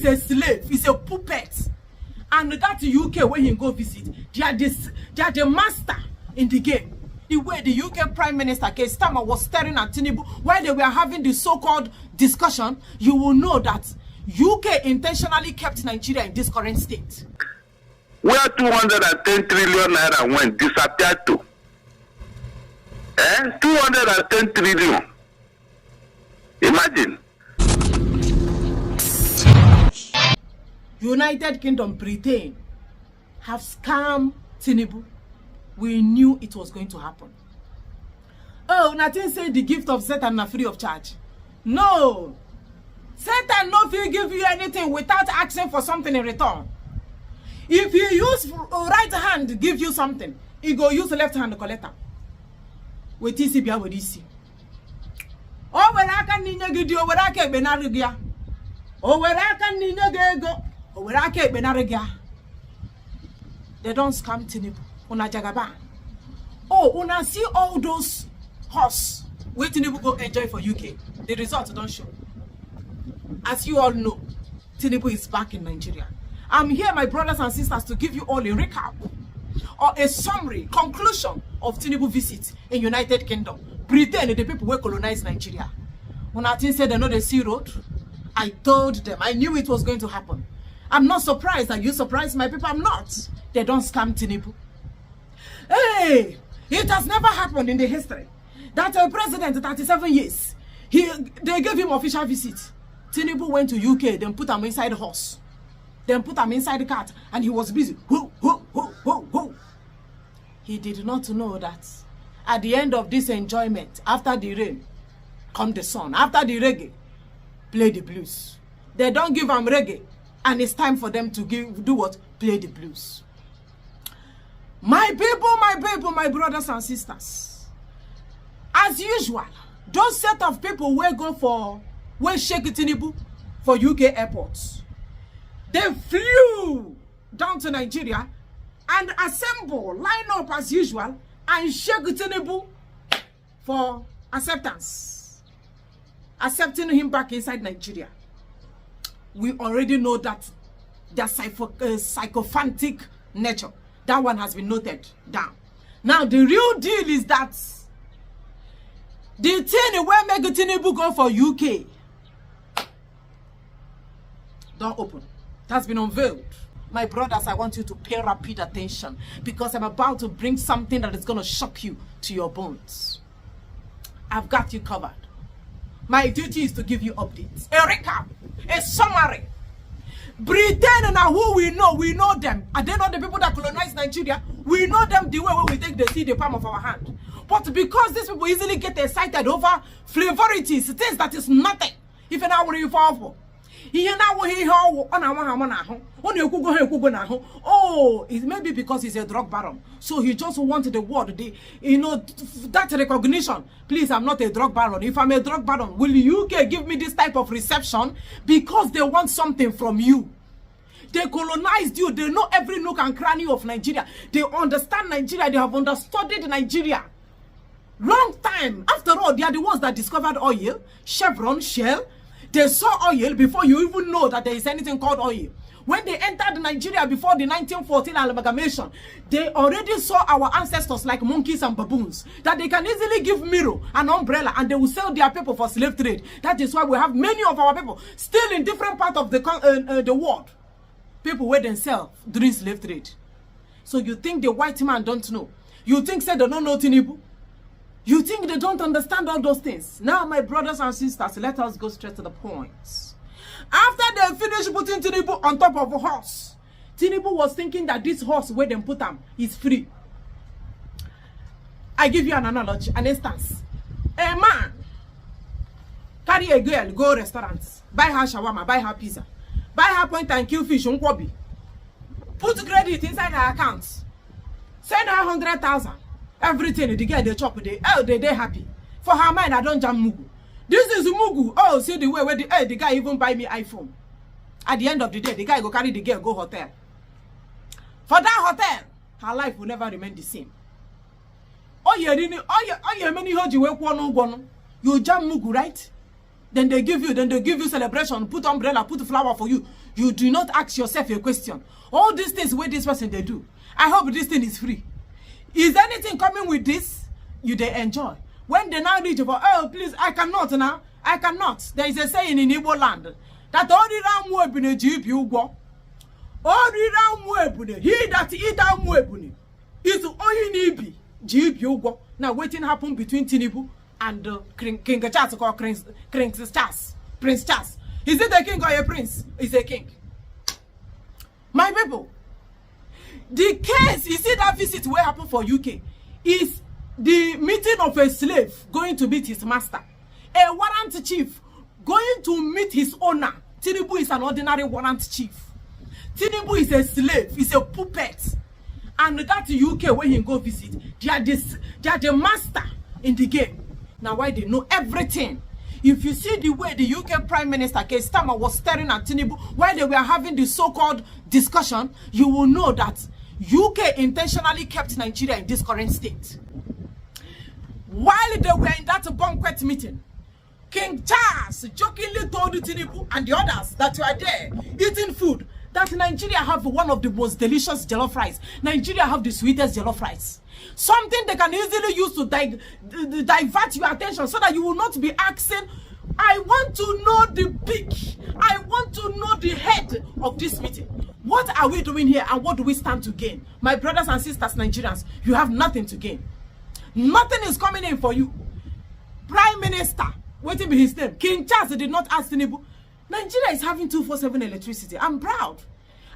is a slave, he's a puppet. And that UK, when he go visit, they are the master in the game. The way the UK Prime Minister Keir Starmer was staring at Tinubu while they were having the so-called discussion, you will know that UK intentionally kept Nigeria in this current state. Where 210 trillion naira went, disappeared to. 210 trillion. Imagine. United Kingdom, Britain have scammed Tinubu. We knew it was going to happen. Oh, nothing say the gift of Satan are free of charge. No. Satan no will give you anything without asking for something in return. If he use right hand to give you something, he go use left hand to collect them. With TCB with DC. Oh, where I can ninja where I can benarigia. Oh, where I can ninja go. Oh, where I can benarigia. They don't scam Tinubu. Una jagaban. Oh, una see all those horse waiting to go enjoy for UK. The results don't show. As you all know, Tinubu is back in Nigeria. I'm here, my brothers and sisters, to give you all a recap or a summary, conclusion of Tinubu visit in United Kingdom. Britain, the people who colonize Nigeria. When I said they know the sea road, I told them, I knew it was going to happen. I'm not surprised. Are you surprised, my people? I'm not. They don't scam Tinubu. Hey, it has never happened in the history that a president 37 years, they gave him official visit. Tinubu went to UK, then put him inside the horse. Then put him inside the cart, and he was busy. He did not know that at the end of this enjoyment, after the rain, come the sun. After the reggae, play the blues. They don't give them reggae, and it's time for them to do what? Play the blues. My people, my brothers and sisters. As usual, those set of people will go for, will shake Tinubu for UK airports. They flew down to Nigeria and assemble, line up as usual, and shake Tinubu for acceptance. Accepting him back inside Nigeria. We already know that their psychophantic nature. That one has been noted down. Now, the real deal is that the thing where make Tinubu go for UK don't open. It has been unveiled. My brothers, I want you to pay rapid attention because I'm about to bring something that is going to shock you to your bones. I've got you covered. My duty is to give you updates, a recap, a summary. Britain now who we know them. Are they not the people that colonize Nigeria? We know them the way when we take the sea, the palm of our hand. But because these people easily get excited over flavorities, things that is nothing. If an hour you fall for. Oh, it may be because he's a drug baron. So he just wanted the word, that recognition. Please, I'm not a drug baron. If I'm a drug baron, will UK give me this type of reception? Because they want something from you. They colonized you. They know every nook and cranny of Nigeria. They understand Nigeria. They have understood Nigeria. Long time. After all, they are the ones that discovered oil, Chevron, Shell. They saw oil before you even know that there is anything called oil. When they entered Nigeria before the 1914 amalgamation, they already saw our ancestors like monkeys and baboons. That they can easily give mirror, an umbrella, and they will sell their people for slave trade. That is why we have many of our people still in different parts of the world. People where themselves during slave trade. So you think the white man don't know? You think say they don't know Tinubu? You think they don't understand all those things? Now, my brothers and sisters, let us go straight to the point. After they finished putting Tinubu on top of a horse, Tinubu was thinking that this horse where they put him is free. I give you an analogy, an instance. A man carry a girl, go restaurants, buy her shawarma, buy her pizza, buy her point and kill fish, unkwobi, put credit inside her account, send her 100,000. Everything the girl they chop they happy. For her mind, I don't jam mugu. This is mugu. Oh, see the way where the guy even buy me iPhone. At the end of the day, the guy go carry the girl go hotel. For that hotel, her life will never remain the same. Oh, you many hold you work one. You jam mugu, right? Then they give you celebration, put umbrella, put flower for you. You do not ask yourself a question. All these things with this person they do. I hope this thing is free. Is anything coming with this? You they enjoy. When they now reach for, oh please, I cannot now. I cannot. There is a saying in Igbo land that he that eat is only Nibi. Now waiting happen between Tinubu and King Charles or Prince Charles. Is it a king or a prince? It's a king. My people, the case, you see that visit will happen for UK, is the meeting of a slave going to meet his master. A warrant chief going to meet his owner. Tinubu is an ordinary warrant chief. Tinubu is a slave, he's a puppet. And that UK, when he go visit, they are the master in the game. Now, why they know everything? If you see the way the UK Prime Minister Keir Starmer was staring at Tinubu while they were having the so-called discussion, you will know that UK intentionally kept Nigeria in this current state. While they were in that banquet meeting, King Charles jokingly told Tinubu and the others that were there eating food that Nigeria have one of the most delicious jollof rice. Nigeria have the sweetest jollof rice. Something they can easily use to divert your attention so that you will not be asking, I want to know the peak. I want to know the head of this meeting. What are we doing here and what do we stand to gain? My brothers and sisters, Nigerians, you have nothing to gain. Nothing is coming in for you. Prime Minister, waiting be his name, King Charles did not ask Tinubu. Nigeria is having 247 electricity. I'm proud.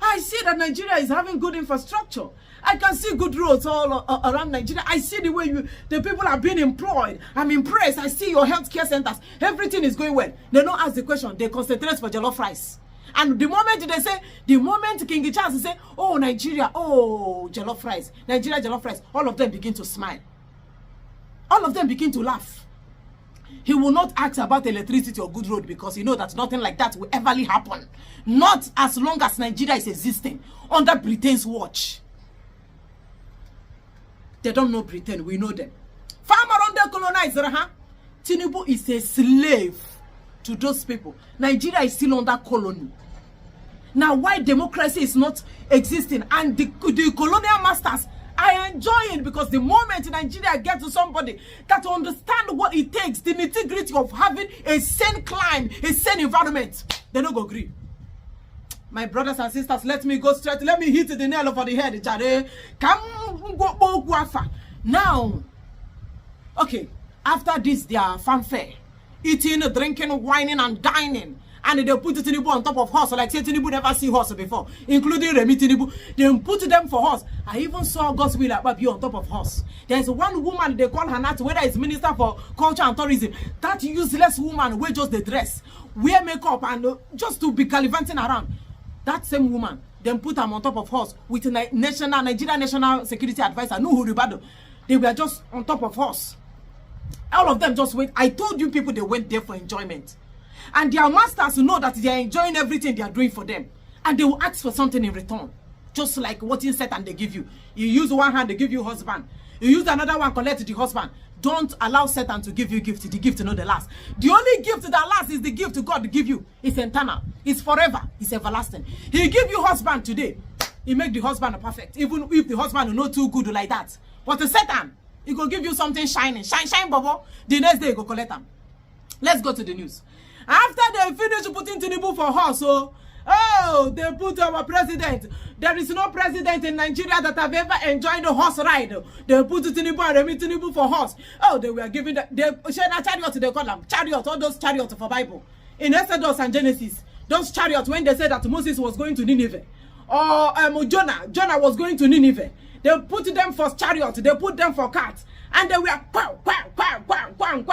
I see that Nigeria is having good infrastructure. I can see good roads all around Nigeria. I see the way the people are being employed. I'm impressed. I see your healthcare centers. Everything is going well. They don't ask the question. They concentrate for jollof rice. And the moment they say, the moment King Charles say, oh, Nigeria, oh, jollof rice, Nigeria, jollof rice, all of them begin to smile. All of them begin to laugh. He will not ask about electricity or good road because he knows that nothing like that will ever happen. Not as long as Nigeria is existing under Britain's watch. They don't know Britain, we know them. Farmer under colonizer, huh? Tinubu is a slave to those people. Nigeria is still under colony. Now, why democracy is not existing and the colonial masters are enjoying, because the moment Nigeria gets to somebody that understand what it takes, the nitty-gritty of having a sane climate, a sane environment, they don't go agree. My brothers and sisters, let me go straight. Let me hit the nail over the head. Now, okay, after this, their fanfare, eating, drinking, whining, and dining. And they put Tinubu on top of horse, like say Tinubu never see horse before, including Remi Tinubu. They put them for horse. I even saw God's will be on top of horse. There's one woman, they call her not, whether it's Minister for Culture and Tourism. That useless woman wear just the dress, wear makeup, and just to be gallivanting around. That same woman, then put them on top of horse with Nigeria National Security Advisor, Nuhu Ribado. They were just on top of horse. All of them just went. I told you people they went there for enjoyment. And their masters know that they are enjoying everything they are doing for them. And they will ask for something in return. Just like what in set and they give you. You use one hand, they give you husband. You use another one, collect the husband. Don't allow Satan to give you gift. The gift not the last. The only gift that lasts is the gift God give you. It's eternal. It's forever. It's everlasting. He give you husband today. He make the husband perfect. Even if the husband is not too good like that. But the Satan, he go give you something shining. Shine, shine, bubble. The next day, he go collect them. Let's go to the news. After they finish putting Tinubu for horse, they put our president. There is no president in Nigeria that have ever enjoyed a horse ride. They put Tinubu and Remi Tinubu for horse. Oh, they were giving the chariot, they call them chariot, all those chariots for Bible. In Exodus and Genesis, those chariots, when they said that Moses was going to Nineveh, or Jonah was going to Nineveh, they put them for chariots, they put them for carts, and they were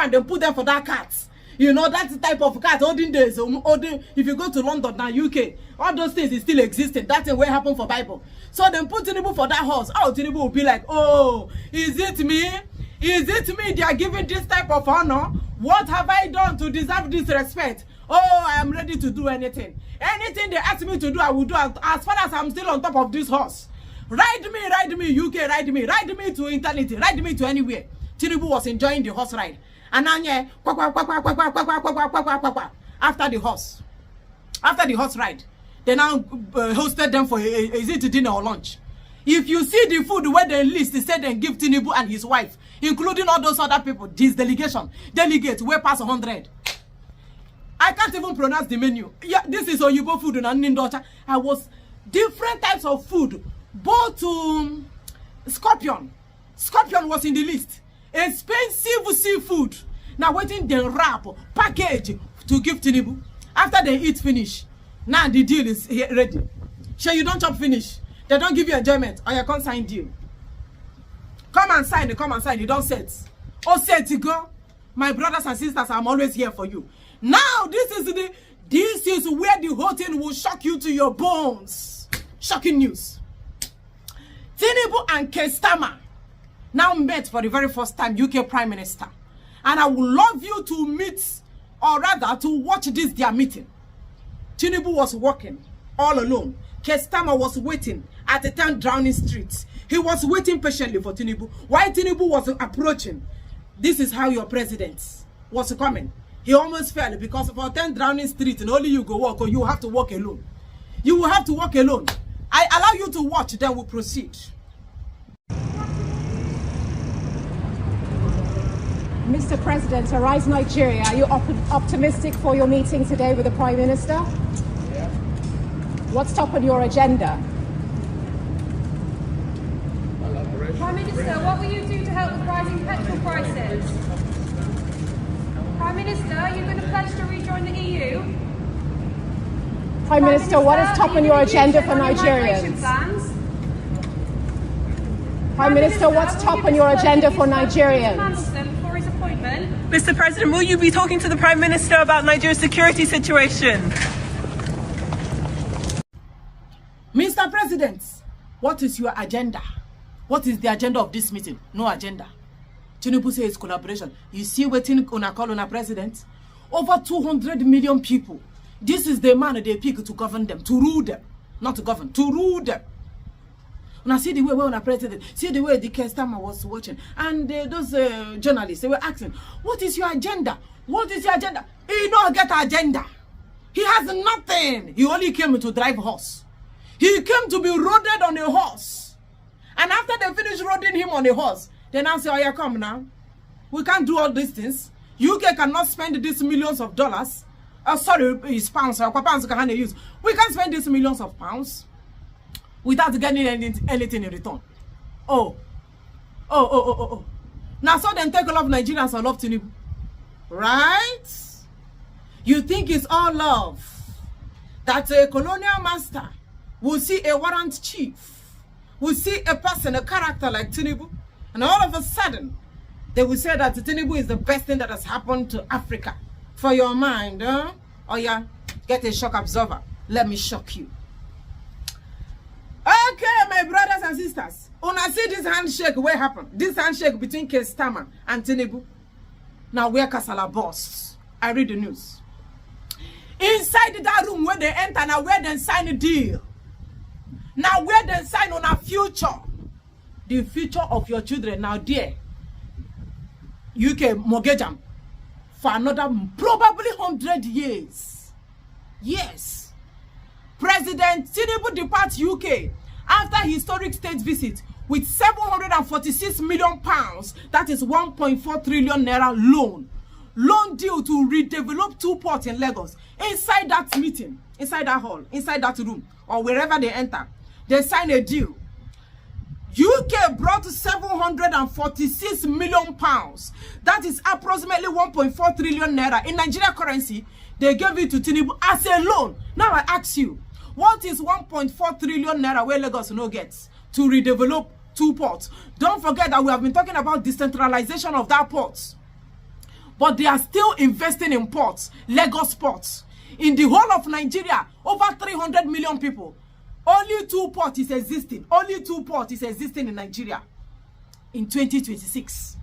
they put them for that carts. You know, that's the type of cat, olden days, if you go to London now, UK, all those things is still existing. That's what happened for Bible. So then put Tinubu for that horse. Oh, Tinubu will be like, oh, is it me? Is it me they are giving this type of honor? What have I done to deserve this respect? Oh, I am ready to do anything. Anything they ask me to do, I will do as far as I'm still on top of this horse. Ride me, UK, ride me to eternity, ride me to anywhere. Tinubu was enjoying the horse ride. And then after the horse ride, they now hosted them for is it dinner or lunch? If you see the food where they list, they said they give Tinubu and his wife, including all those other people, this delegates, way past 100. I can't even pronounce the menu. Yeah, this is Oyibo food and Nindocha. I was different types of food, both scorpion. Scorpion was in the list. Expensive seafood. Now waiting the wrap package to give Tinubu. After they eat finish, now the deal is ready. Sure, you don't chop finish. They don't give you enjoyment or you can't sign deal. Come and sign. You don't set. Oh, set to go. My brothers and sisters, I'm always here for you. Now, this is where the whole thing will shock you to your bones. Shocking news. Tinubu and Kestama now met for the very first time, UK Prime Minister. And I would love you to meet, or rather to watch their meeting. Tinubu was walking all alone. Kestama was waiting at the 10 Downing Street. He was waiting patiently for Tinubu. While Tinubu was approaching, this is how your president was coming. He almost fell because for 10 Downing Street and only you go walk, or you have to walk alone. You will have to walk alone. I allow you to watch, then we'll proceed. Mr. President, Arise Nigeria, are you optimistic for your meeting today with the Prime Minister? Yeah. What's top on your agenda? Prime Minister, what will you do to help with rising petrol prices? Prime Minister, are you going to pledge to rejoin the EU? Prime Minister, what is top on your agenda for Nigerians? Prime Minister, what's top on your agenda for Nigerians? Mr. President, will you be talking to the Prime Minister about Nigeria's security situation? Mr. President, what is your agenda? What is the agenda of this meeting? No agenda. Tinubu says collaboration. You see what Tinubu call on a president? Over 200 million people. This is the man they pick to govern them, to rule them. Not to govern, to rule them. Now see the way we're on a president, see the way the Kestama was watching, and those journalists, they were asking, what is your agenda? What is your agenda? He don't get agenda. He has nothing. He only came to drive horse. He came to be rode on a horse. And after they finish riding him on a horse, they now say, oh yeah, come now. We can't do all these things. UK cannot spend these millions of dollars. Sorry, it's pounds. Pounds can use. We can't spend these millions of pounds without getting anything in return. Oh. Now so then take a lot of Nigerians and love Tinubu. Right? You think it's all love that a colonial master will see a warrant chief, will see a person, a character like Tinubu, and all of a sudden they will say that Tinubu is the best thing that has happened to Africa. For your mind, huh? Oh yeah, get a shock absorber. Let me shock you. Okay, my brothers and sisters. When I see this handshake, what happened? This handshake between Kestama and Tinubu. Now where Kasala bursts. I read the news. Inside that room where they enter, now where they sign a deal. Now where they sign on a future. The future of your children now there. UK mortgage them for another probably 100 years. Yes. President Tinubu departs UK after historic state visit with 746 million pounds, that is 1.4 trillion naira loan deal to redevelop 2 ports in Lagos. Inside that meeting, inside that hall, inside that room, or wherever they enter, they sign a deal. UK brought 746 million pounds. That is approximately 1.4 trillion naira. In Nigeria currency, they gave it to Tinubu as a loan. Now I ask you, what is 1.4 trillion naira where Lagos no gets to redevelop 2 ports? Don't forget that we have been talking about decentralization of that port. But they are still investing in ports, Lagos ports. In the whole of Nigeria, over 300 million people. Only 2 ports is existing. Only 2 ports is existing in Nigeria in 2026.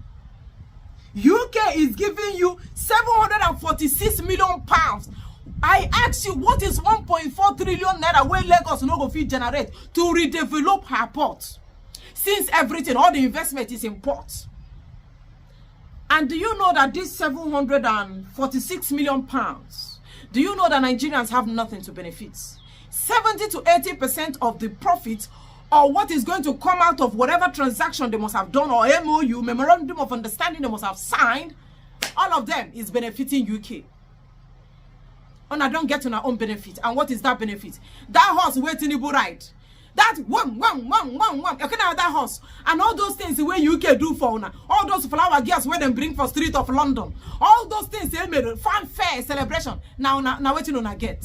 UK is giving you 746 million pounds. I ask you, what is 1.4 trillion naira where Lagos no go fit generate to redevelop her port? Since everything, all the investment is in ports. And do you know that these 746 million pounds, do you know that Nigerians have nothing to benefit? 70 to 80% of the profit or what is going to come out of whatever transaction they must have done or MOU, Memorandum of Understanding they must have signed, all of them is benefiting UK. And I don't get on our own benefit. And what is that benefit? That horse where Tinubu ride. That one. You can have that horse. And all those things the way UK do for una. All those flower gears where them bring for street of London. All those things they made fanfare celebration. Now what you una get?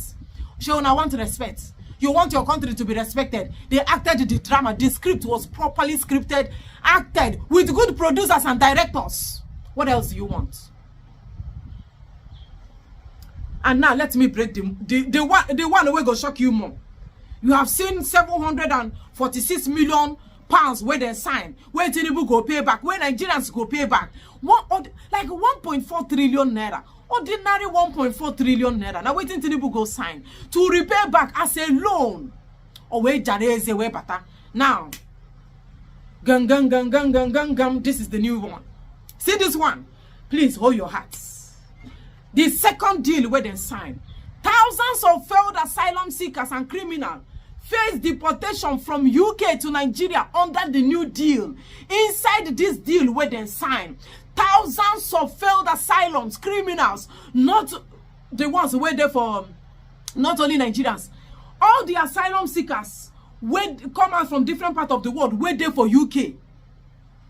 So una want respect. You want your country to be respected. They acted the drama. The script was properly scripted, acted with good producers and directors. What else do you want? And now let me break the one way go shock you more. You have seen 746 million pounds where they sign, where Tinubu go pay back, where Nigerians go pay back. Like 1.4 trillion naira. Ordinary 1.4 trillion naira. Now waiting Tinubu go sign to repay back as a loan. Or where Jareze where bata. Now, gang. This is the new one. See this one. Please hold your hearts. The second deal where they sign. Thousands of failed asylum seekers and criminals face deportation from UK to Nigeria under the new deal. Inside this deal where they sign, thousands of failed asylums, criminals, not the ones where they for not only Nigerians, all the asylum seekers where come out from different parts of the world where they for UK.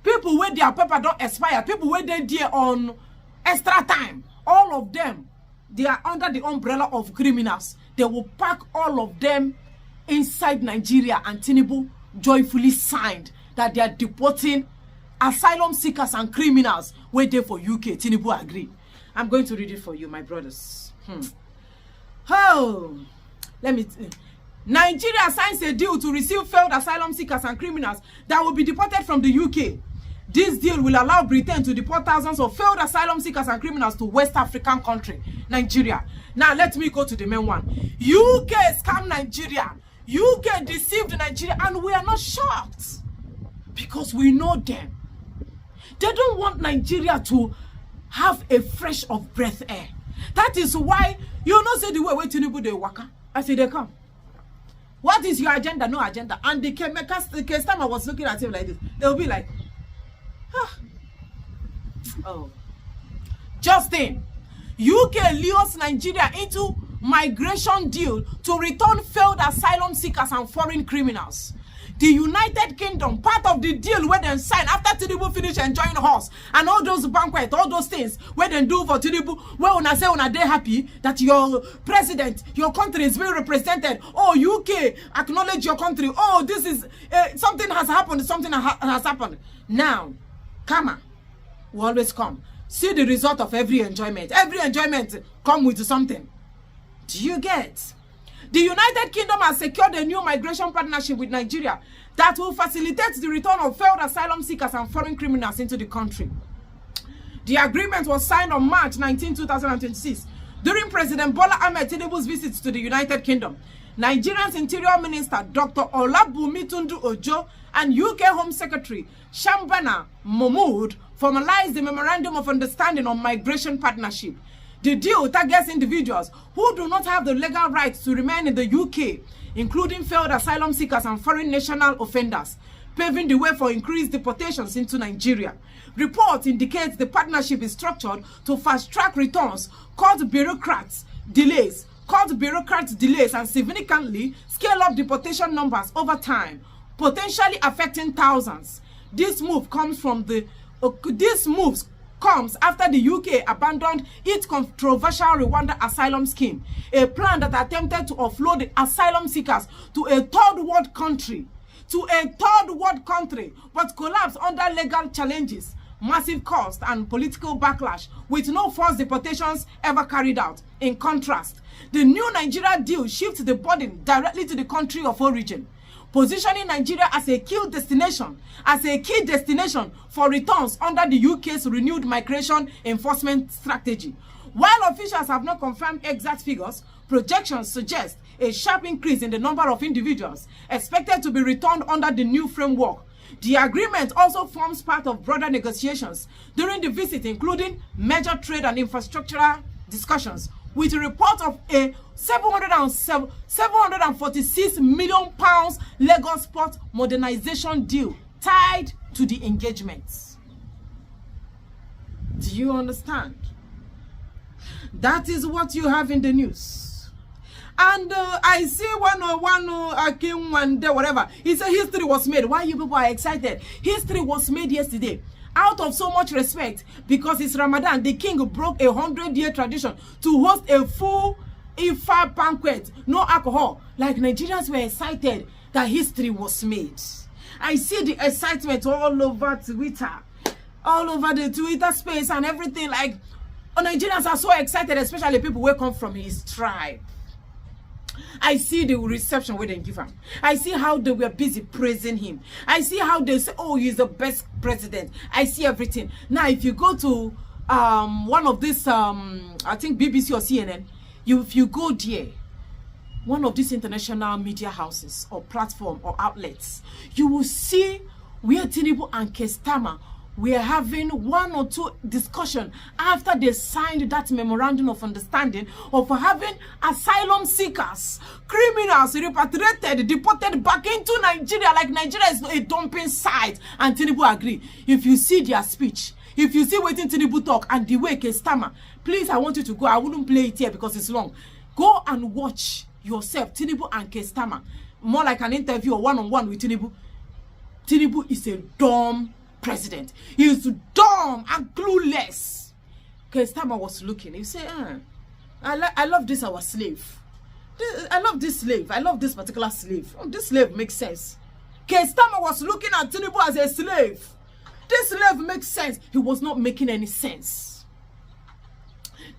People where their paper don't expire, people where they there on extra time, all of them, they are under the umbrella of criminals. They will pack all of them inside Nigeria, and Tinubu joyfully signed that they are deporting asylum seekers and criminals where they for UK. Tinubu agreed. I'm going to read it for you, my brothers. Oh, Nigeria signs a deal to receive failed asylum seekers and criminals that will be deported from the UK. This deal will allow Britain to deport thousands of failed asylum seekers and criminals to West African country, Nigeria. Now, let me go to the main one. UK scam Nigeria. UK deceived Nigeria, and we are not shocked because we know them. They don't want Nigeria to have a fresh of breath air. That is why you not say the way Tinubu they waka. I say they come. What is your agenda? No agenda. And the case time I was looking at him like this, they will be like, oh, Justin, UK lures Nigeria into migration deal to return failed asylum seekers and foreign criminals. The United Kingdom, part of the deal where they sign after Tinubu finish enjoying horse and all those banquets, all those things where they do for Tinubu, where una say una dey happy that your president, your country is being represented. Oh, UK, acknowledge your country. Oh, this is something has happened. Something has happened. Now, karma will always come. See the result of every enjoyment. Every enjoyment come with something. Do you get? The United Kingdom has secured a new migration partnership with Nigeria that will facilitate the return of failed asylum seekers and foreign criminals into the country. The agreement was signed on March 19, 2026 during President Bola Ahmed Tinubu's visit to the United Kingdom. Nigeria's Interior Minister Dr. Olabunmi Tundu Ojo and UK Home Secretary Shambana Mahmood formalized the Memorandum of Understanding on Migration Partnership. The deal targets individuals who do not have the legal rights to remain in the UK, including failed asylum seekers and foreign national offenders, paving the way for increased deportations into Nigeria. Reports indicate the partnership is structured to fast-track returns, cut bureaucrats' delays, and significantly scale up deportation numbers over time, potentially affecting thousands. This move comes after the UK abandoned its controversial Rwanda asylum scheme, a plan that attempted to offload the asylum seekers to a third world country, but collapsed under legal challenges, massive cost, and political backlash, with no forced deportations ever carried out. In contrast, the new Nigeria deal shifts the burden directly to the country of origin, positioning Nigeria as a key destination for returns under the UK's renewed migration enforcement strategy. While officials have not confirmed exact figures, projections suggest a sharp increase in the number of individuals expected to be returned under the new framework. The agreement also forms part of broader negotiations during the visit, including major trade and infrastructural discussions, with a report of a £746 million Lagos port modernization deal tied to the engagements. Do you understand? That is what you have in the news. And I see one Akim one day, whatever. He said history was made. Why you people are excited? History was made yesterday. Out of so much respect, because it's Ramadan, the king broke a 100-year tradition to host a full Ifa banquet, no alcohol. Like Nigerians were excited that history was made. I see the excitement all over Twitter, all over the Twitter space and everything. Like, Nigerians are so excited, especially people who come from his tribe. I see the reception where they give him. I see how they were busy praising him. I see how they say, oh, he's the best president. I see everything. Now, if you go to one of these, I think BBC or CNN, if you go there, one of these international media houses or platform or outlets, you will see where Tinubu and Kestama were having one or two discussions after they signed that memorandum of understanding of having asylum seekers, criminals repatriated, deported back into Nigeria, like Nigeria is a dumping site, and Tinubu agree. If you see their speech, if you see waiting Tinubu talk and the way Kestama, please, I want you to go. I wouldn't play it here because it's long. Go and watch yourself, Tinubu and Kestama. More like an interview or one-on-one with Tinubu. Tinubu is a dumb president. He is dumb and clueless. Kestama was looking. He said, I love this our slave. I love this slave. I love this particular slave. Oh, this slave makes sense. Kestama was looking at Tinubu as a slave. This slave makes sense. He was not making any sense.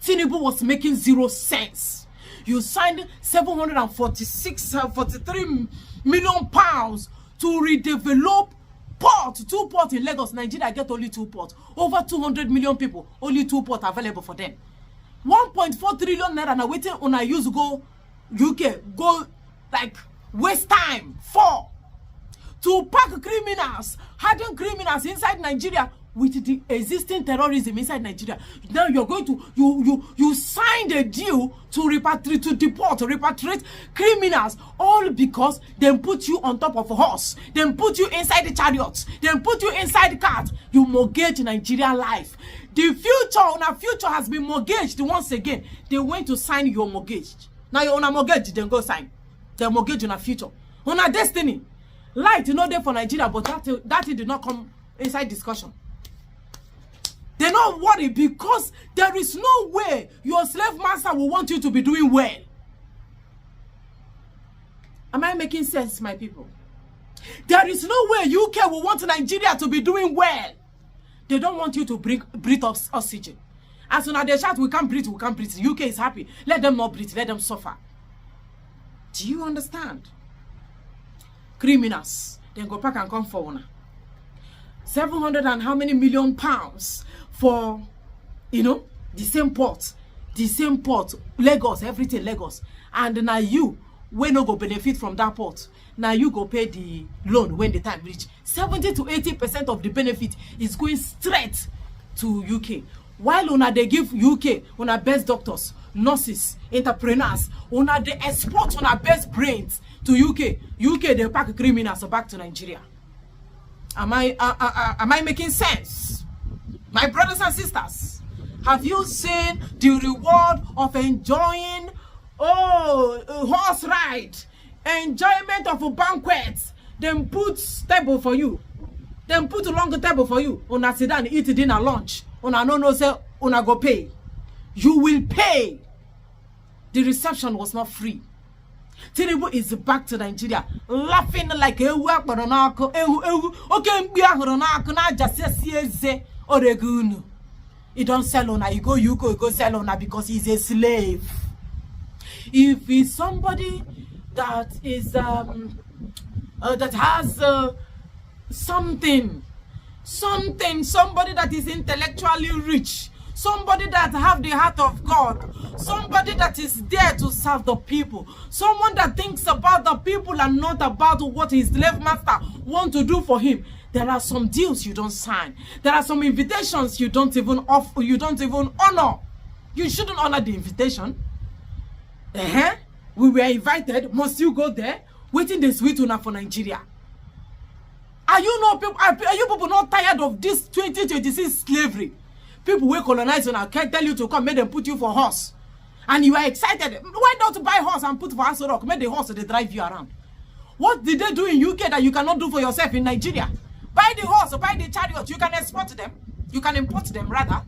Tinubu was making zero sense. You signed 43 million pounds to redevelop two ports in Lagos. Nigeria get only 2 ports. Over 200 million people, only 2 ports available for them. 1.4 trillion naira now waiting on a use go UK, go like waste time to pack criminals, hardened criminals inside Nigeria with the existing terrorism inside Nigeria. Now you're going to you signed a deal to repatriate criminals, all because they put you on top of a horse, they put you inside the chariots, they put you inside the cart. You mortgage Nigerian life. The future has been mortgaged once again. They went to sign your mortgage. Now you're on a mortgage, then go sign. They mortgage on a future, on a destiny. Light, not there for Nigeria, but that did not come inside discussion. They're not worried because there is no way your slave master will want you to be doing well. Am I making sense, my people? There is no way UK will want Nigeria to be doing well. They don't want you to breathe oxygen. As soon as they shout, we can't breathe, we can't breathe. UK is happy. Let them not breathe, let them suffer. Do you understand? Criminals, then go back and come for one. 700 and how many million pounds for, the same port, Lagos, everything Lagos. And now you, when no go benefit from that port, now you go pay the loan when the time reach. 70 to 80% of the benefit is going straight to UK. While una they give UK, una best doctors, nurses, entrepreneurs, una they export una best brains to UK. UK they pack criminals back to Nigeria. Am I making sense? My brothers and sisters, have you seen the reward of enjoying a horse ride, enjoyment of a banquet? Then put table for you. Then put a longer table for you. Una sit down, eat dinner, lunch. Una no say una go pay. You will pay. The reception was not free. Tinubu is back to Nigeria, laughing like RE-KANU. He don't sell on her. You go UK, you go sell on her because he's a slave. If he's somebody that is that has somebody that is intellectually rich, somebody that have the heart of God, somebody that is there to serve the people, someone that thinks about the people and not about what his slave master want to do for him. There are some deals you don't sign. There are some invitations you don't even offer, you don't even honor. You shouldn't honor the invitation. We were invited. Must you go there? Waiting the sweet una for Nigeria. Are you people not tired of this 2026 slavery? People will colonize and can't tell you to come, make them put you for horse. And you are excited. Why not buy horse and put for ASO-ROCK? Make the horse they drive you around. What did they do in UK that you cannot do for yourself in Nigeria? Buy the horse, buy the chariot. You can export them. You can import them rather.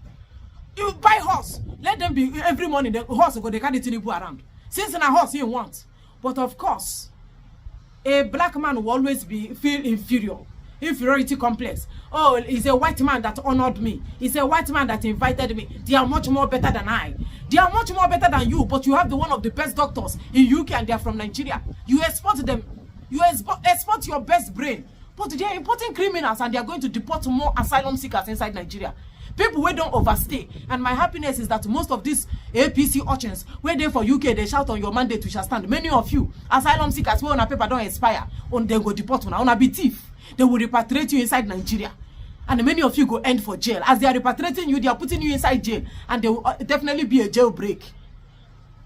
You buy horse. Let them be every morning. The horse go they carry Tinubu around. Since in a horse you want. But of course, a black man will always feel inferiority complex. Oh, it's a white man that honored me. It's a white man that invited me. They are much more better than I. They are much more better than you, but you have one of the best doctors in UK and they are from Nigeria. You export them. You export your best brain. But they are importing criminals and they are going to deport more asylum seekers inside Nigeria. People who don't overstay. And my happiness is that most of these APC urchins, where they for UK, they shout on your mandate, we shall stand. Many of you, asylum seekers, who on a paper don't expire, they go deport on a be thief. They will repatriate you inside Nigeria. And many of you go end for jail. As they are repatriating you, they are putting you inside jail. And there will definitely be a jailbreak.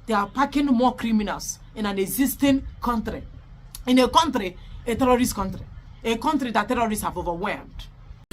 They are packing more criminals in an existing country. In a country, a terrorist country. A country that terrorists have overwhelmed.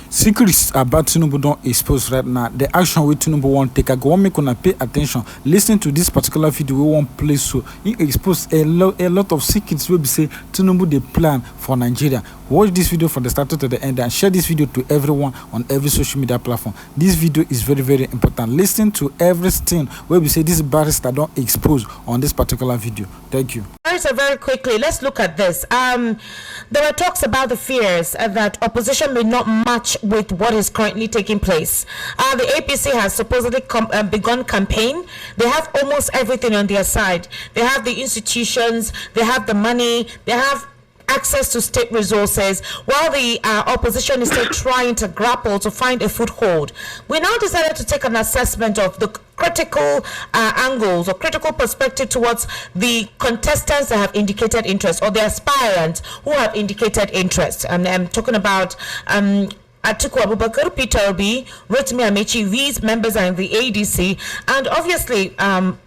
Secrets about Tinubu don't expose right now. The action with Tinubu won't take. I go on, make una pay attention. Listen to this particular video. We won't play so. He exposed a lot of secrets. We say Tinubu the plan for Nigeria. Watch this video from the start to the end and share this video to everyone on every social media platform. This video is very, very important. Listen to everything where we say this barrister don't expose on this particular video. Thank you. So very quickly, let's look at this. There are talks about the fears that opposition may not match with what is currently taking place. The APC has supposedly begun campaign. They have almost everything on their side. They have the institutions, they have the money, they have access to state resources, while the opposition is still trying to grapple to find a foothold. We now decided to take an assessment of the critical angles or critical perspective towards the contestants that have indicated interest, or the aspirants who have indicated interest. And I'm talking about Atiku Abubakar, Peter Obi, Rotimi Amechi. These members are in the ADC, and obviously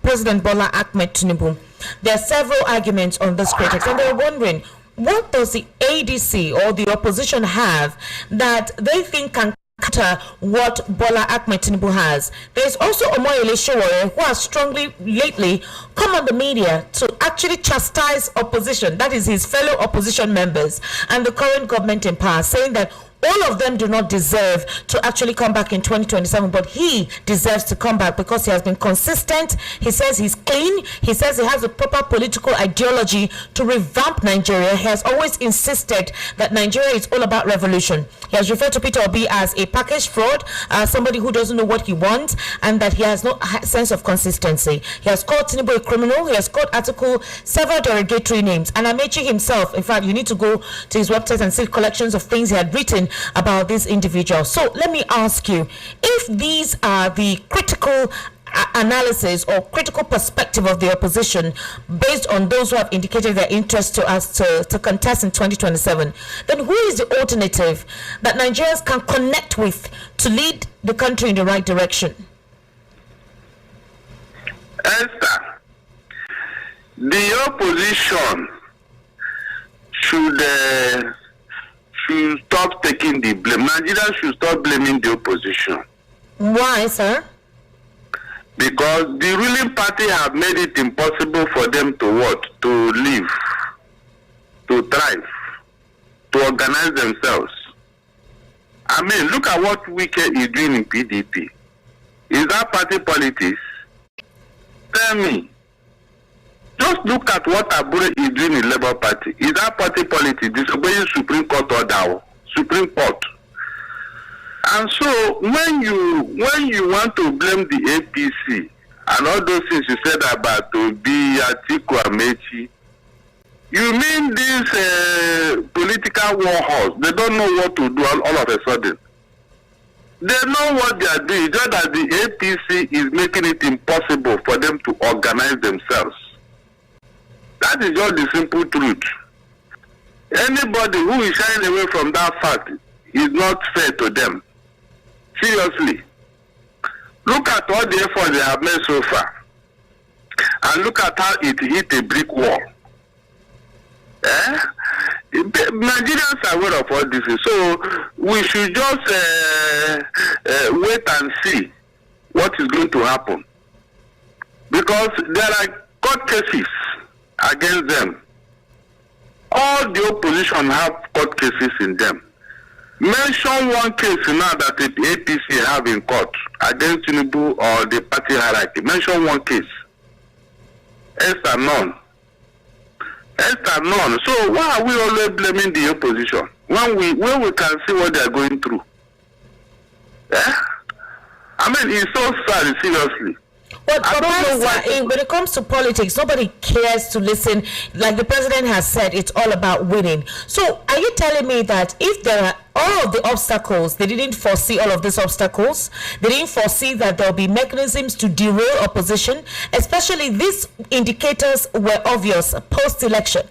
President Bola Ahmed Tinubu. There are several arguments on this critics, and they're wondering, what does the ADC or the opposition have that they think can counter what Bola Ahmed Tinubu has? There's also Omoyele Sowore, who has strongly lately come on the media to actually chastise opposition, that is his fellow opposition members and the current government in power, saying that all of them do not deserve to actually come back in 2027, but he deserves to come back because he has been consistent. He says he's clean. He says he has a proper political ideology to revamp Nigeria. He has always insisted that Nigeria is all about revolution. He has referred to Peter Obi as a package fraud, somebody who doesn't know what he wants, and that he has no sense of consistency. He has called Tinubu a criminal. He has called Atiku several derogatory names. And Amechi himself, in fact, you need to go to his website and see collections of things he had written about this individual. So let me ask you, if these are the critical analysis or critical perspective of the opposition based on those who have indicated their interest to us to contest in 2027, then who is the alternative that Nigerians can connect with to lead the country in the right direction? Esther, the opposition should stop taking the blame. Nigeria should stop blaming the opposition. Why, sir? Because the ruling party have made it impossible for them to what? To live, to thrive, to organize themselves. I mean, look at what Wike is doing in PDP. Is that party politics? Tell me. Just look at what Abure is doing in Labour Party. Is that party politics? Disobeying Supreme Court order, Supreme Court. And so when you want to blame the APC and all those things you said about Obi, Atiku, Amechi, you mean this political war horse? They don't know what to do all of a sudden. They know what they are doing, just that the APC is making it impossible for them to organize themselves. That is just the simple truth. Anybody who is shying away from that fact is not fair to them. Seriously. Look at all the efforts they have made so far. And look at how it hit a brick wall. Nigerians are aware of all this. So we should just wait and see what is going to happen. Because there are court cases against them. All the opposition have court cases in them. Mention one case now that the APC have in court against Tinubu or the party hierarchy. Mention one case. Esther, none. Esther, none. So why are we always blaming the opposition when we can see what they are going through? I mean, it's so sad, seriously. But when it comes to politics, nobody cares to listen. Like the president has said, it's all about winning. So are you telling me that if there are all of the obstacles, they didn't foresee all of these obstacles? They didn't foresee that there will be mechanisms to derail opposition, especially these indicators were obvious post-election.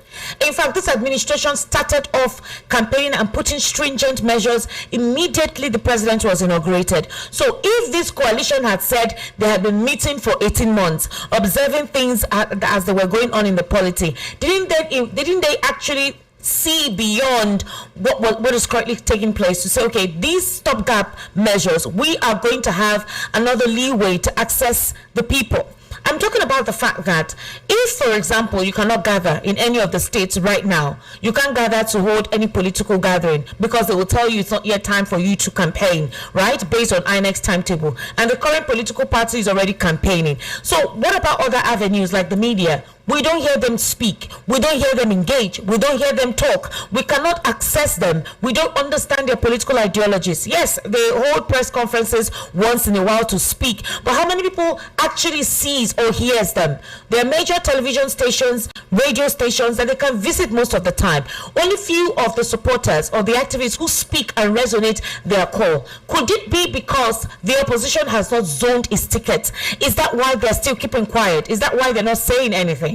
In fact, this administration started off campaigning and putting stringent measures immediately the president was inaugurated. So if this coalition had said they had been meeting for 18 months, observing things as they were going on in the polity, didn't they actually see beyond what is currently taking place to say, okay, these stopgap measures, we are going to have another leeway to access the people? I'm talking about the fact that if, for example, you cannot gather in any of the states right now, you can't gather to hold any political gathering because they will tell you it's not yet time for you to campaign, right, based on INEC's timetable. And the current political party is already campaigning. So what about other avenues like the media? We don't hear them speak. We don't hear them engage. We don't hear them talk. We cannot access them. We don't understand their political ideologies. Yes, they hold press conferences once in a while to speak, but how many people actually sees or hears them? There are major television stations, radio stations that they can visit most of the time. Only few of the supporters or the activists who speak and resonate their call. Could it be because the opposition has not zoned its ticket? Is that why they're still keeping quiet? Is that why they're not saying anything?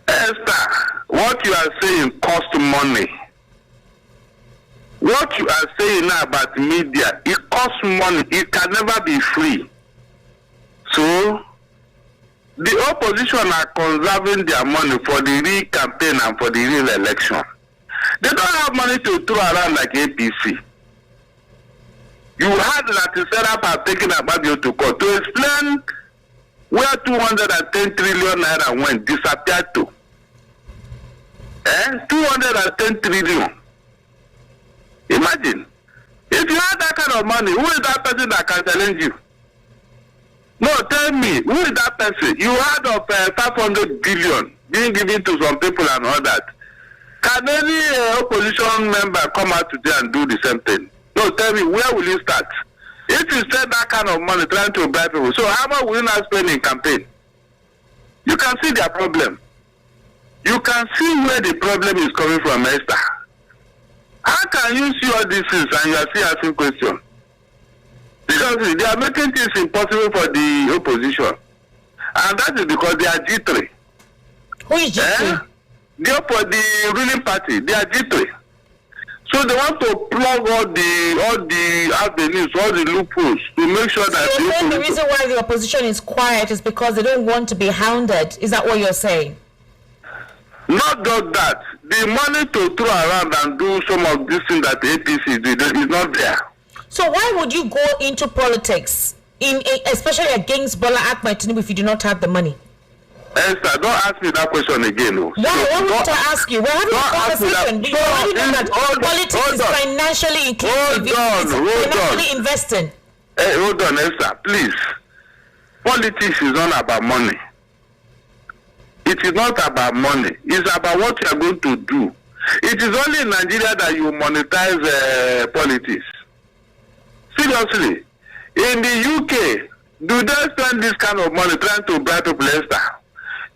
Esther, what you are saying costs money. What you are saying now about media, it costs money. It can never be free. So, the opposition are conserving their money for the real campaign and for the real election. They don't have money to throw around like APC. You heard that the setup have taken Ababio to court to explain where 210 trillion naira went, disappeared to. 210 trillion. Imagine. If you have that kind of money, who is that person that can challenge you? No, tell me, who is that person? You heard of 500 billion being given to some people and all that. Can any opposition member come out today and do the same thing? No, tell me, where will you start? If you spend that kind of money trying to bribe people, so how much will you not spend in campaign? You can see their problem. You can see where the problem is coming from, Esther. How can you see all these things and you are still asking questions? Because they are making things impossible for the opposition. And that is because they are G3. Who is G3? The ruling party, they are G3. So they want to plug all the avenues, all the loopholes to make sure that. So you're saying the reason why the opposition is quiet is because they don't want to be hounded. Is that what you're saying? Not just that. The money to throw around and do some of these things that the APC did is not there. So why would you go into politics, especially against Bola Ahmed Tinubu, if you do not have the money? Esther, don't ask me that question again. No. Why would I ask you? We're having a conversation. Do you already know that politics is financially inclusive? Financially investing. Hey, hold on, Esther, please. Politics is not about money. It is not about money. It's about what you are going to do. It is only in Nigeria that you monetize politics. Seriously. In the UK, do they spend this kind of money trying to bribe people, Esther?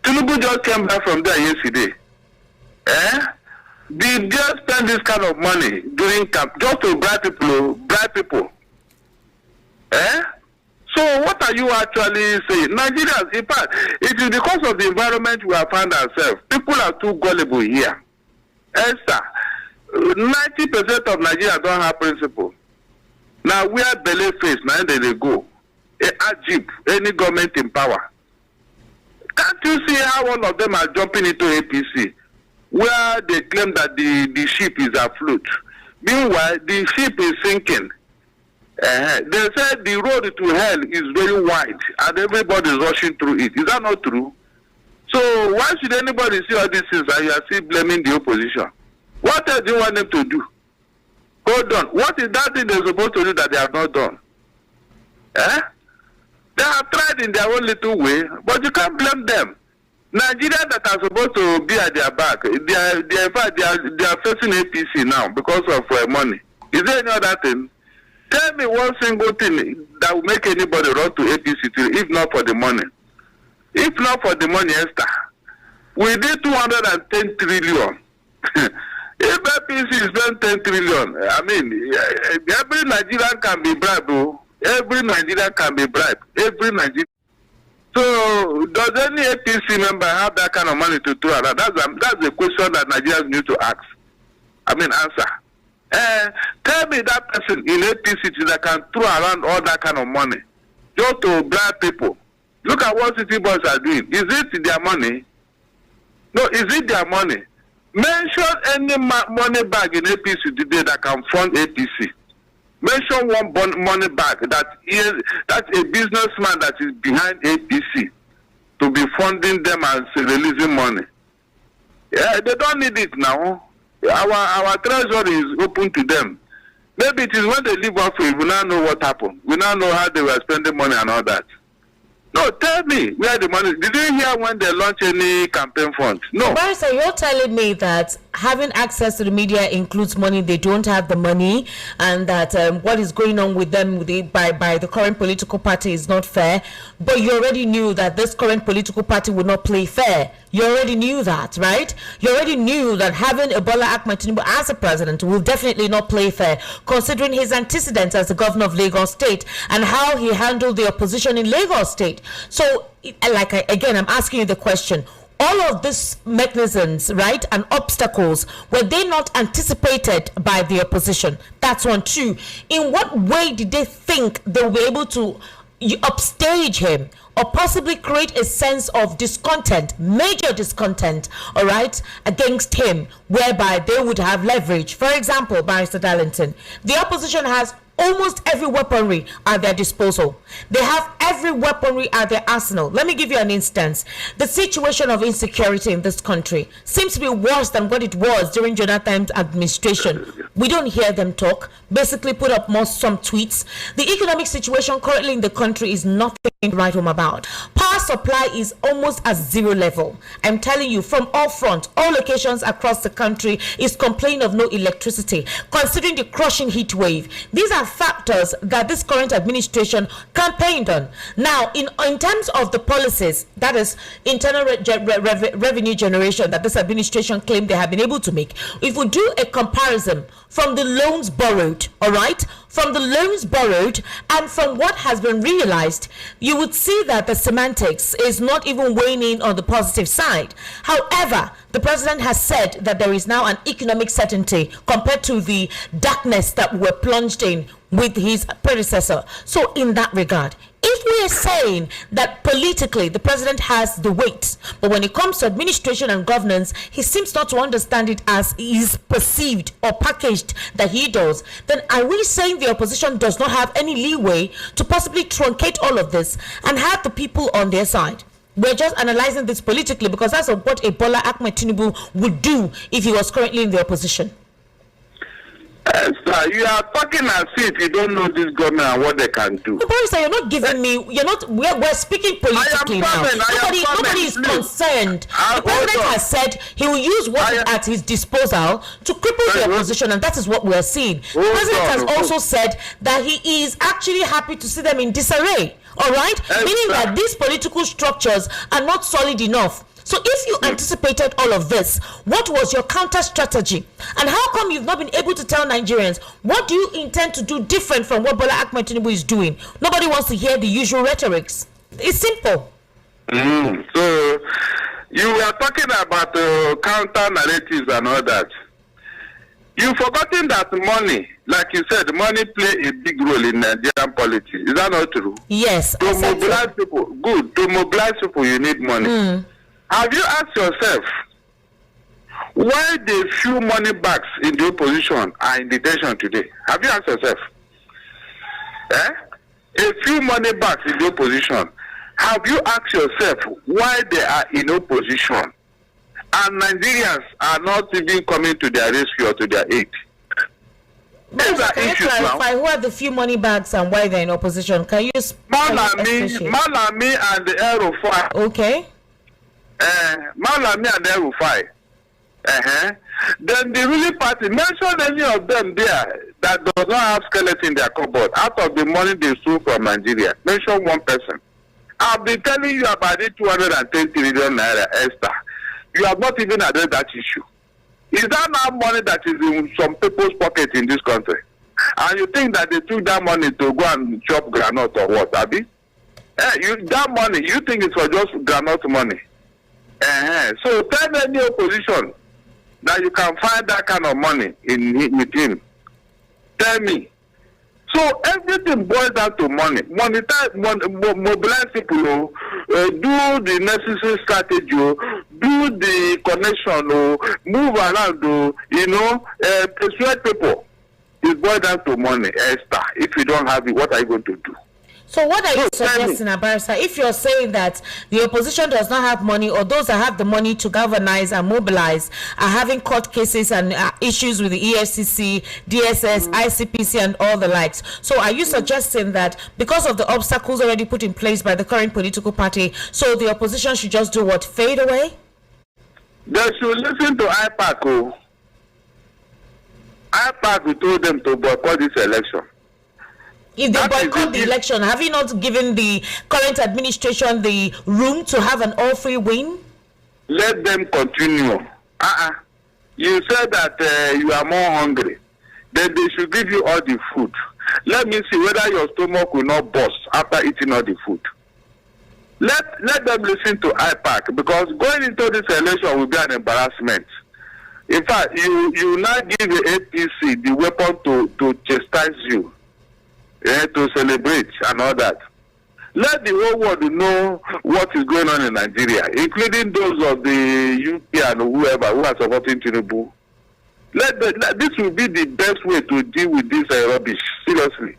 Tinubu just came back from there yesterday. Did they spend this kind of money during camp just to bribe people? Eh? So what are you actually saying? Nigerians, in fact, it is because of the environment we have found ourselves. People are too gullible here. Esther, 90% of Nigerians don't have principle. Now we are belly face, now they go. Ajib, any government in power. Can't you see how all of them are jumping into APC, where they claim that the ship is afloat? Meanwhile, the ship is sinking. They said the road to hell is very wide and everybody is rushing through it. Is that not true? So why should anybody see all these things and you are still blaming the opposition? What else do you want them to do? Hold on. What is that thing they're supposed to do that they have not done? They have tried in their own little way, but you can't blame them. Nigerians that are supposed to be at their back, they are facing APC now because of money. Is there any other thing? Tell me one single thing that will make anybody run to APC if not for the money. If not for the money, Esther, we did 210 trillion. If APC spent 10 trillion, I mean, every Nigerian can be bribed. Oh. Every Nigerian can be bribed. Every Nigerian. So, does any APC member have that kind of money to throw around? That's the question that Nigerians need to ask. Answer. Tell me that person in APC that can throw around all that kind of money just to bribe people. Look at what city boys are doing. Is it their money? No, is it their money? Mention any money bag in APC today that can fund APC. Mention one money bag that's a businessman that is behind APC to be funding them and releasing money. Yeah, they don't need it now. Our treasury is open to them. Maybe it is when they leave office, we now know what happened. We now know how they were spending money and all that. No, tell me where the money. Did you hear when they launch any campaign fund? No. Barrister, you're telling me that having access to the media includes money. They don't have the money, and that what is going on with them by the current political party is not fair. But you already knew that this current political party would not play fair. You already knew that, right? You already knew that having Bola Ahmed Tinubu as a president will definitely not play fair, considering his antecedents as the governor of Lagos State and how he handled the opposition in Lagos State. So, I'm asking you the question. All of these mechanisms, right, and obstacles, were they not anticipated by the opposition? That's one. Two, in what way did they think they will be able to upstage him or possibly create a sense of discontent, major discontent, all right, against him, whereby they would have leverage? For example, Barrister Darlington, the opposition has almost every weaponry at their disposal. They have every weaponry at their arsenal. Let me give you an instance. The situation of insecurity in this country seems to be worse than what it was during Jonathan's administration. We don't hear them talk, basically put up some tweets. The economic situation currently in the country is nothing to write home about. Power supply is almost at zero level. I'm telling you, from all fronts, all locations across the country is complaining of no electricity, considering the crushing heat wave. These are factors that this current administration campaigned on. Now, in terms of the policies, that is internal revenue generation that this administration claimed they have been able to make, if we do a comparison from the loans borrowed, all right, from the loans borrowed and from what has been realized, you would see that the semantics is not even weighing in on the positive side. However, the president has said that there is now an economic certainty compared to the darkness that we're plunged in with his predecessor. So in that regard, if we are saying that politically the president has the weight, but when it comes to administration and governance, he seems not to understand it as is perceived or packaged that he does, then are we saying the opposition does not have any leeway to possibly truncate all of this and have the people on their side? We're just analyzing this politically because that's what a Bola Ahmed Tinubu would do if he was currently in the opposition. Sir, you are talking as if you don't know this government and what they can do. No, Barrister, you're not giving me. We're speaking politically now. Nobody is concerned. The president has said he will use what is at his disposal to cripple the opposition, and that is what we're seeing. The president has also said that he is actually happy to see them in disarray. All right, meaning that these political structures are not solid enough. So if you anticipated all of this, what was your counter strategy? And how come you've not been able to tell Nigerians what do you intend to do different from what Bola Ahmed Tinubu is doing? Nobody wants to hear the usual rhetorics. It's simple. So you were talking about counter narratives and all that. You've forgotten that money, like you said, money play a big role in Nigerian politics. Is that not true? Yes. To mobilize people, good. To mobilize people, you need money. Have you asked yourself why the few money bags in the opposition are in detention today? Have you asked yourself? A few money bags in the opposition. Have you asked yourself why they are in opposition? And Nigerians are not even coming to their rescue or to their aid. These are issues now. Who are the few money bags and why they're in opposition? Can you Malami and the R-E-KANU. Okay. Malami and the R-E-KANU. Then the ruling party, mention any of them there that does not have skeleton in their cupboard out of the money they stole from Nigeria. Mention one person. I've been telling you about it 210 trillion naira, Esther. You have not even addressed that issue. Is that now money that is in some people's pocket in this country? And you think that they took that money to go and chop granite or what, Abi? That money, you think it's for just granite money? So tell any opposition that you can find that kind of money with him. Tell me. So everything boils down to money. Mobilize people, do the necessary strategy, do the connection, move around, persuade people. It boils down to money, Esther. If you don't have it, what are you going to do? So what are you suggesting, Abarsa? If you're saying that the opposition does not have money, or those that have the money to galvanize and mobilize are having court cases and issues with the EFCC, DSS, ICPC, and all the likes. So are you suggesting that because of the obstacles already put in place by the current political party, so the opposition should just do what? Fade away? They should listen to IPAC. IPAC, we told them to boycott this election. If they boycott the election, have you not given the current administration the room to have an all-free win? Let them continue. You said that you are more hungry. Then they should give you all the food. Let me see whether your stomach will not burst after eating all the food. Let them listen to IPAC, because going into this election will be an embarrassment. In fact, you now give the APC the weapon to chastise you. To celebrate and all that. Let the whole world know what is going on in Nigeria, including those of the UK and whoever who are supporting Tinubu. This will be the best way to deal with this rubbish. Seriously.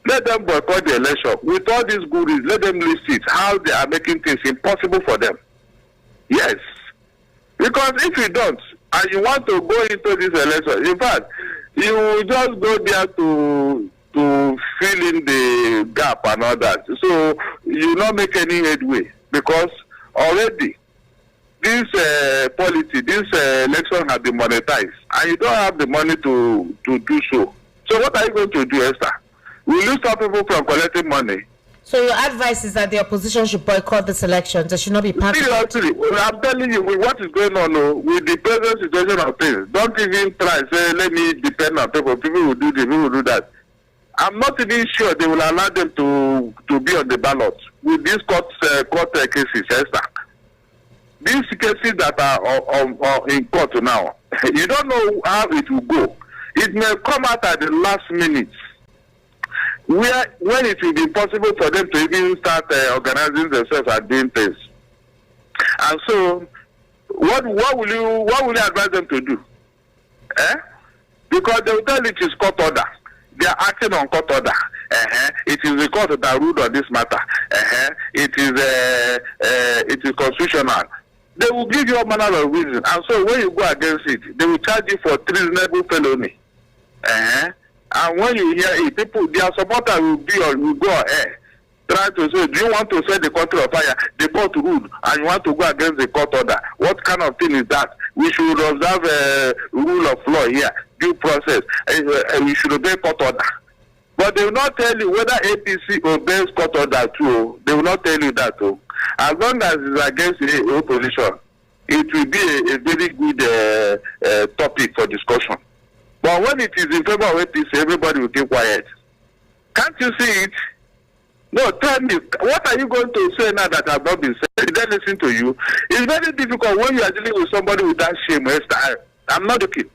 Let them boycott the election. With all these goodies, let them list it, how they are making things impossible for them. Yes. Because if you don't, and you want to go into this election, in fact, you will just go there to fill in the gap and all that. So you not make any headway, because already this policy, this election has been monetized, and you don't have the money to do so. So what are you going to do, Esther? Will you stop people from collecting money? So your advice is that the opposition should boycott this election. They should not be part of it. Seriously, I'm telling you, with what is going on with the present situation of things, don't even try say, let me depend on people. People will do this, people will do that. I'm not even sure they will allow them to be on the ballot with these court cases, Esther. These cases that are in court now, you don't know how it will go. It may come out at the last minute, when it will be possible for them to even start organizing themselves and doing things. And so, what will you advise them to do? Because they will tell it is court order. They are acting on court order. It is the court that ruled on this matter. It is constitutional. They will give you all manner of reasons. And so when you go against it, they will charge you for treasonable felony. And when you hear it, people, their supporters will go ahead, trying to say, do you want to set the country on fire? The court ruled, and you want to go against the court order. What kind of thing is that? We should observe a rule of law here, due process. We should obey court order. But they will not tell you whether APC obeys court order too. They will not tell you that too. As long as it's against the opposition, it will be a very good topic for discussion. But when it is in favor of APC, everybody will keep quiet. Can't you see it? No, tell me, what are you going to say now that have not been said? Did I listen to you? It's very difficult when you are dealing with somebody without shame. I'm not joking.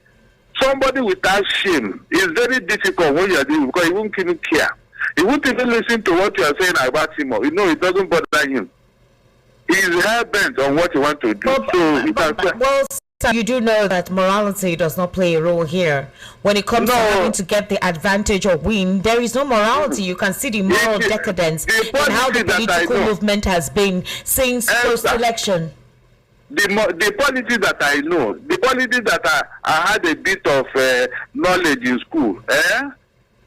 Somebody without shame is very difficult when you are dealing with, because he won't even care. He won't even listen to what you are saying about him. You know, it doesn't bother him. He is hell bent on what he wants to do. Well, you do know that morality does not play a role here. When it comes to having to get the advantage or win, there is no morality. You can see the moral decadence in how the political movement has been since post-election. The politics that I know, the politics that I had a bit of knowledge in school,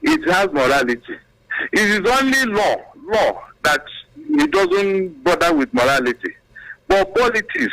it has morality. It is only law that it doesn't bother with morality. But politics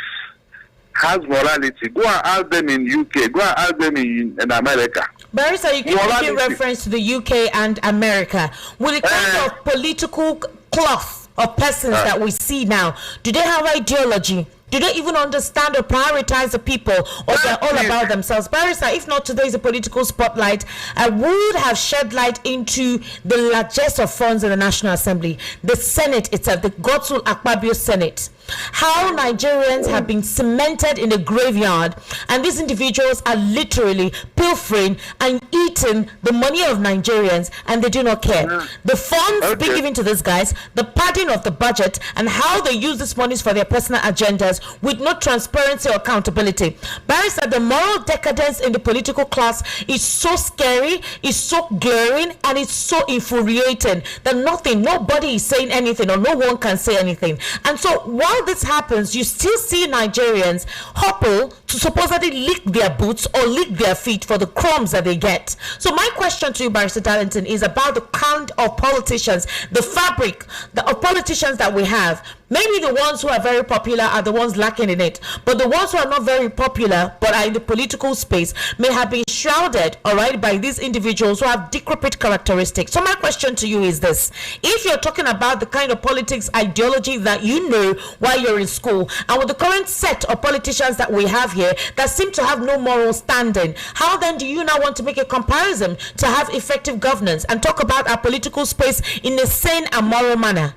has morality. Go and ask them in UK. Go and ask them in America. Barrister, you keep making reference to the UK and America. With the kind of political cloth of persons that we see now, do they have ideology? Do they even understand or prioritize the people, or they're all about themselves? Barrister, if not today's a political spotlight, I would have shed light into the largesse of funds in the National Assembly, the Senate itself, the Godswill Akpabio Senate. How Nigerians have been cemented in a graveyard, and these individuals are literally pilfering and eating the money of Nigerians, and they do not care. The funds being given to these guys, the padding of the budget, and how they use these monies for their personal agendas with no transparency or accountability. Barrister, the moral decadence in the political class is so scary, is so glaring, and it's so infuriating that nobody is saying anything, or no one can say anything. And so while this happens, you still see Nigerians hopple to supposedly lick their boots or lick their feet for the crumbs that they get. So my question to you, Barrister Darlington, is about the kind of politicians, the fabric of politicians that we have. Maybe the ones who are very popular are the ones lacking in it, but the ones who are not very popular but are in the political space may have been shrouded, all right, by these individuals who have decrepit characteristics. So my question to you is this: if you're talking about the kind of politics ideology that you know while you're in school, and with the current set of politicians that we have here that seem to have no moral standing, how then do you now want to make a comparison to have effective governance and talk about our political space in a sane and moral manner?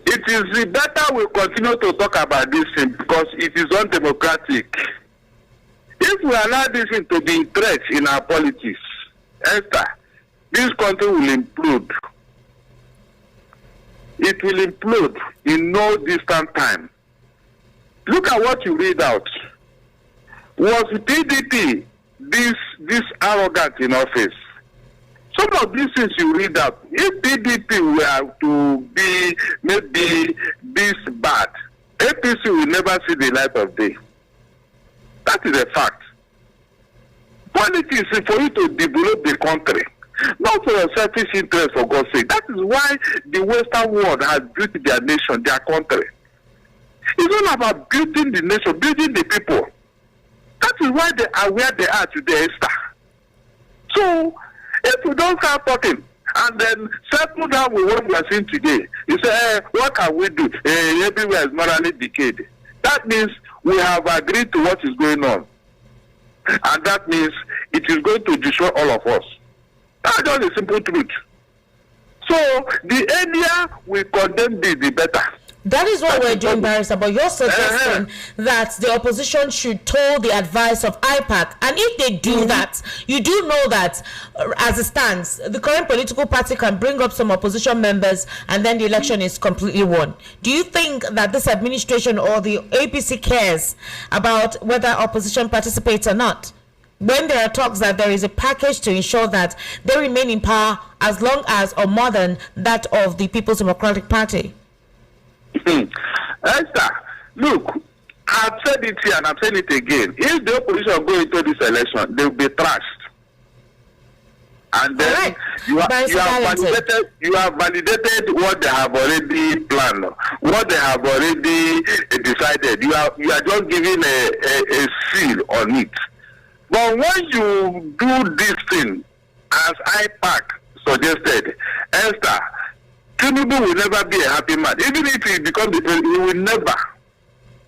It is better we continue to talk about this thing because it is undemocratic. If we allow this thing to be entrenched in our politics, Esther, this country will implode. It will implode in no distant time. Look at what you read out. Was PDP this arrogant in office? Some of these things you read out, if PDP were to be maybe this bad, APC will never see the light of day. That is a fact. Politics is for you to develop the country, not for your selfish interest, for God's sake. That is why the Western world has built their nation, their country. It's all about building the nation, building the people. That is why they are where they are today, Esther. So, if we don't start talking and then settle down with what we are seeing today, you say, what can we do? Everywhere is morally decayed. That means we have agreed to what is going on. And that means it is going to destroy all of us. That's just a simple truth. So, the earlier we condemn this, the better. That is what we're doing, Barrister, but you're suggesting that the opposition should toll the advice of IPAC. And if they do that, you do know that, as it stands, the current political party can bring up some opposition members and then the election is completely won. Do you think that this administration or the APC cares about whether opposition participates or not, when there are talks that there is a package to ensure that they remain in power as long as or more than that of the People's Democratic Party? Esther, look, I've said it here and I've said it again. If the opposition go into this election, they will be trashed. And then you have validated what they have already planned, what they have already decided. You are just giving a seal on it. But when you do this thing, as IPAC suggested, Esther, Tinubu will never be a happy man. Even if he becomes the president, he will never.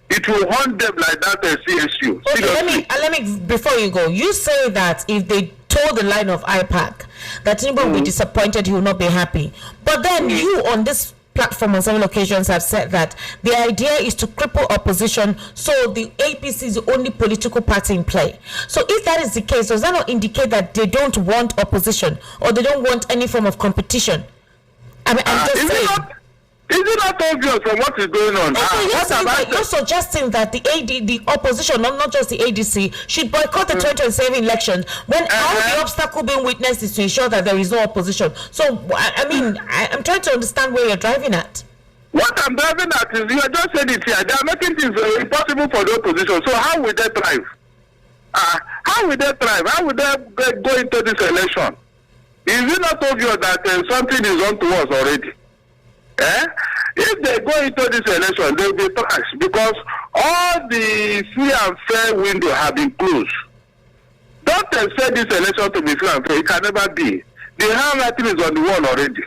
It will haunt them like that CSU. Okay, let me before you go. You say that if they toe the line of IPAC, that Tinubu will be disappointed, he will not be happy. But then you on this platform on several occasions have said that the idea is to cripple opposition, so the APC is the only political party in play. So if that is the case, does that not indicate that they don't want opposition or they don't want any form of competition? I mean, I'm just saying. Is it not obvious from what is going on? Okay, you're suggesting that the opposition, not just the ADC, should boycott the 2027 election when all the obstacle being witnessed is to ensure that there is no opposition. So, I mean, I'm trying to understand where you're driving at. What I'm driving at is, you just said it here, they are making things impossible for the opposition. So how will they thrive? How will they thrive? How will they go into this election? Is it not obvious that something is on to us already? If they go into this election, they will be trashed because all the free and fair window have been closed. Don't expect this election to be free and fair. It can never be. The handwriting is on the wall already.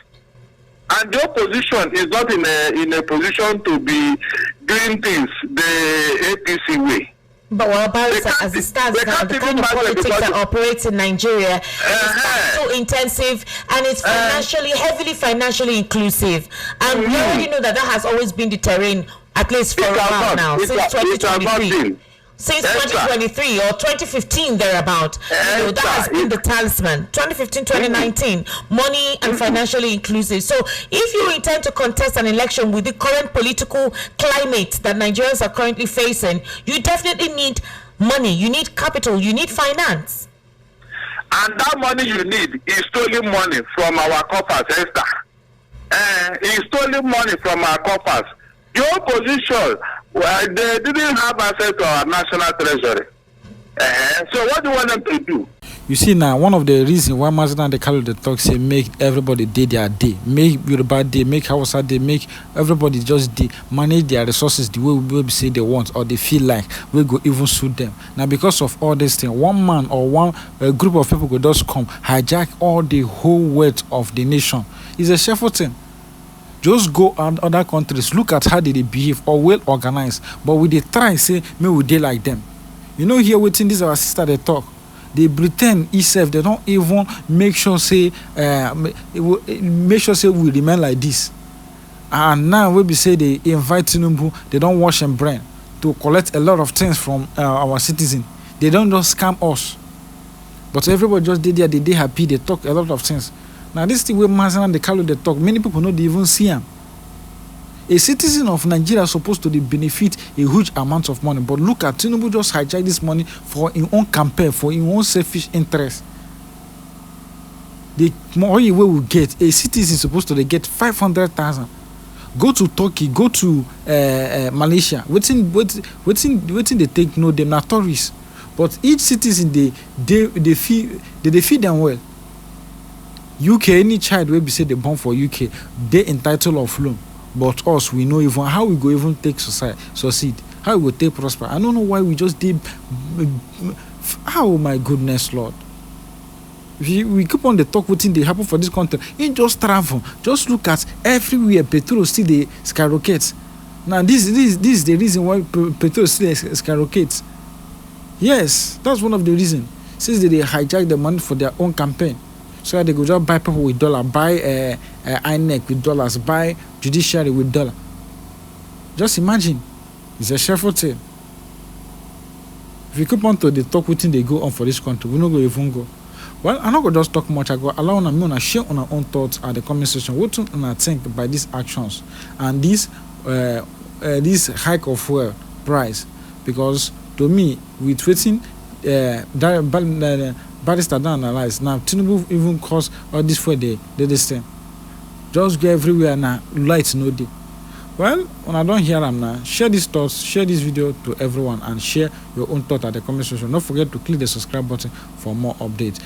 And the opposition is not in a position to be doing things the APC way. But what about as it stands now, the kind of politics that operates in Nigeria is so intensive and it's heavily financially inclusive. And we already know that has always been the terrain, at least for a while now, since 2023. Since 2023 or 2015 thereabout, that has been the talisman. 2015, 2019, money and financially inclusive. So if you intend to contest an election with the current political climate that Nigerians are currently facing, you definitely need money, you need capital, you need finance. And that money you need is stolen money from our coffers, Esther. It's stolen money from our coffers. Your opposition, well, they didn't have access to our national treasury. So what do you want them to do? You see now, one of the reasons why Mazda and the Kalu the talk say make everybody day their day, make Yoruba day, make Hausa day, make everybody just day, manage their resources the way we say they want or they feel like we go even suit them. Now because of all this thing, one man or one group of people could just come hijack all the whole weight of the nation. It's a shameful thing. Just go and other countries, look at how they behave or well organized, but we they try and say me we dey like them. You know here waiting this our sister they talk. They pretend itself, they don't even make sure say we remain like this. And now we be say they invite Tinubu, they don't wash and brain to collect a lot of things from our citizens. They don't just scam us. But everybody just did there, they happy, they talk a lot of things. Now this thing where Mazan and the Kalu they talk, many people don't even see him. A citizen of Nigeria is supposed to benefit a huge amount of money, but look at Tinubu just hijack this money for his own campaign, for his own selfish interest. The more way we get, a citizen is supposed to get 500,000. Go to Turkey, go to Malaysia. Waiting they take no them not tourists, but each citizen they feed them well. UK, any child will be say they born for UK, they entitled of loan. But us, we know even how we go even take succeed, how we go take prosper. I don't know why we just did. Oh my goodness, Lord! We keep on the talk waiting they happen for this country. You just travel, just look at everywhere petrol still they skyrockets. Now this is the reason why petrol still skyrockets. Yes, that's one of the reasons. Since they hijack the money for their own campaign. So that they go just buy people with dollar, buy INEC with dollars, buy judiciary with dollar. Just imagine, it's a shameful thing. If you keep on to the talk within they go on for this country, we not go even go. Well, I'm not gonna just talk much. I go allow me to share on our own thoughts at the comment section. What do you think by these actions and this hike of fuel price? Because to me, with waiting Barrister don't analyze now. Tinubu even cause all this for the this thing. Just go everywhere now. Lights no day. Well, when I don't hear them now, share these thoughts, share this video to everyone, and share your own thought at the comment section. Don't forget to click the subscribe button for more updates.